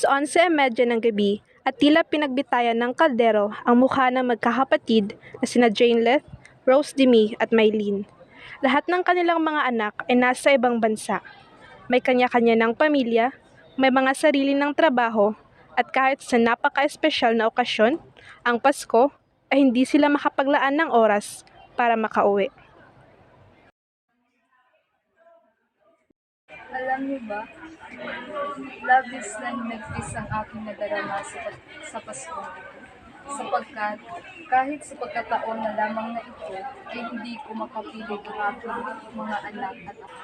11:30 ng gabi at tila pinagbitayan ng kaldero ang mukha ng magkakapatid na sina Janelith, Rose Demi at Mylene. Lahat ng kanilang mga anak ay nasa ibang bansa. May kanya-kanya ng pamilya, may mga sarili ng trabaho, at kahit sa napaka-espesyal na okasyon, ang Pasko, ay hindi sila makapaglaan ng oras para makauwi. Alam niyo ba, labis na hinagpis ang aking nadarama sa Pasko. Sapagkat kahit sa pagkataon na lamang na ito, ay hindi ko makapilig ang aking mga anak at ako.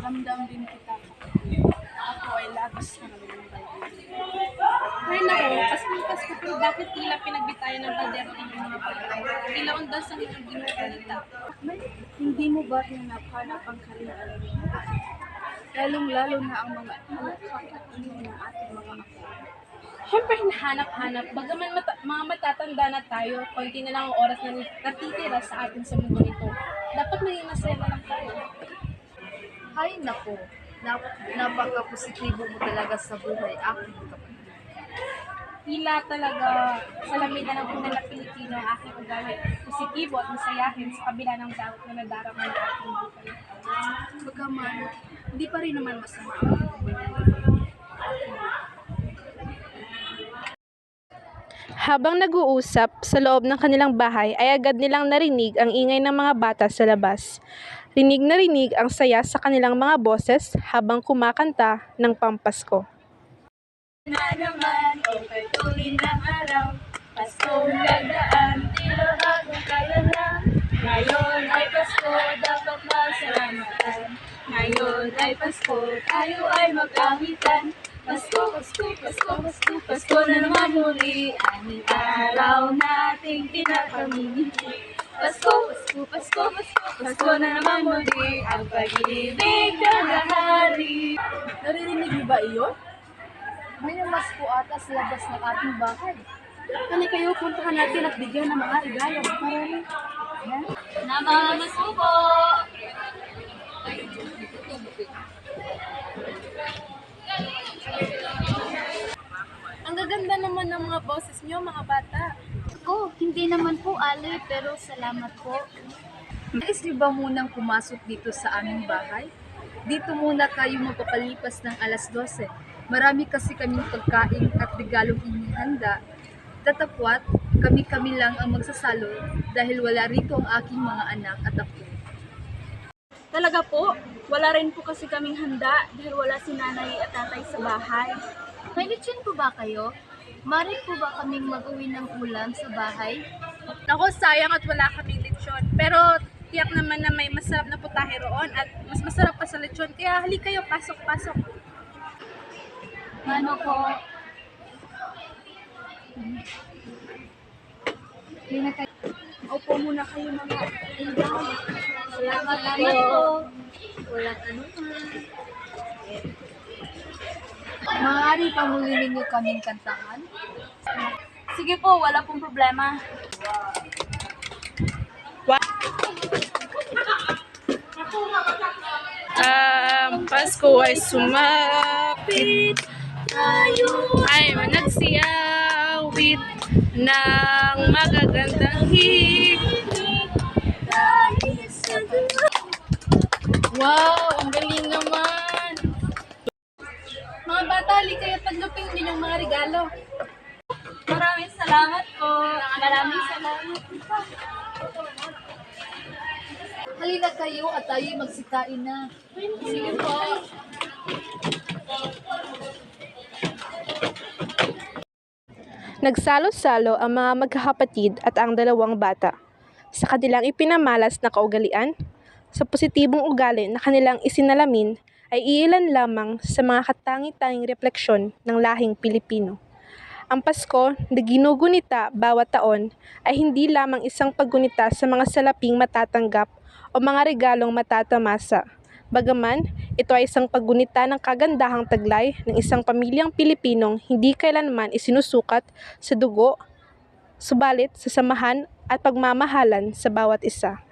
Ramdam din kita. Ako ay labis na naman ng Ay naku, Pasko pero bakit tila pinagbitayan ng kaldero ng mga pagkain? Tila undas ang inyong ginagsalita. Hindi mo ba hinap-hanap ang kariyan? Lalong-lalo na ang mga nakakainin ng ating mga apo. Siyempre hinahanap-hanap, bagaman mga matatanda na tayo, konti na lang ang oras na natitira sa atin sa mundo ito. Dapat maging masaya na lang tayo. Ay nako, napaka-positibo mo talaga sa buhay, aking kapatid. Tila talaga sa lamigan ng unang na Pilipino ang aking ugali. Positibo at masayahin sa kabila ng dawat na nadarama ng ating buhay. Bagaman, hindi pa rin naman masama. Habang nag-uusap sa loob ng kanilang bahay ay agad nilang narinig ang ingay ng mga bata sa labas. Rinig na rinig ang saya sa kanilang mga boses habang kumakanta ng Pampasko. Na naman, okay tuloy ng araw, Paskong nagdaan, tila bagong kaya na. Ngayon ay Pasko, dapat masalamatan. Ngayon ay Pasko, tayo ay magkawitan. Pasko, Pasko, Pasko, Pasko, Pasko na naman muli, ang araw nating pinapamimili. Pasko, Pasko, Pasko, Pasko, Pasko na naman muli, ang pag-ibig na nahari. Naririnig niyo ba iyon? May namasko ata sa labas ng ating bahay. Kani kayo, puntahan natin at bigyan ng mga regalo. Marami. Namamasko po! Ang gaganda naman ng mga boses niyo, mga bata. Hindi naman po Ali, pero salamat po. Nais niyo ba munang pumasok dito sa aming bahay? Dito muna kayo magpapalipas ng 12:00. Marami kasi kaming pagkain at regalong inihanda. Tatapwat, kami-kami lang ang magsasalo dahil wala rito ang aking mga anak at ako. Talaga po, wala rin po kasi kaming handa dahil wala si nanay at tatay sa bahay. May lechon po ba kayo? Mari po ba kaming mag-uwi ng ulam sa bahay? Naku, sayang at wala kaming lechon. Pero tiyak naman na may masarap na putahe roon at mas masarap pa sa lechon. Kaya hali kayo, pasok-pasok. Ano po? Opo muna kayo mga kaibigan. Salamat po. Walang anuman. Maaari pa muli ninyo kaming kantahan? Sige po, wala pong problema. Pasko ay sumapit, ay nagsiyawit ng magagandang himig. Wow, ang galing naman! Mga bata, hali kayo tanggapin niyo yung mga regalo. Maraming salamat po. Maraming salamat. Halina kayo at tayo magsikain na. Sige po. Nagsalo-salo ang mga magkakapatid at ang dalawang bata sa kanilang ipinamalas na kaugalian. Sa positibong ugali na kanilang isinalamin ay iilan lamang sa mga katangi-tanging refleksyon ng lahing Pilipino. Ang Pasko na ginugunita bawat taon ay hindi lamang isang paggunita sa mga salaping matatanggap o mga regalong matatamasa. Bagaman, ito ay isang paggunita ng kagandahang taglay ng isang pamilyang Pilipinong hindi kailanman isinusukat sa dugo, subalit sa samahan at pagmamahalan sa bawat isa.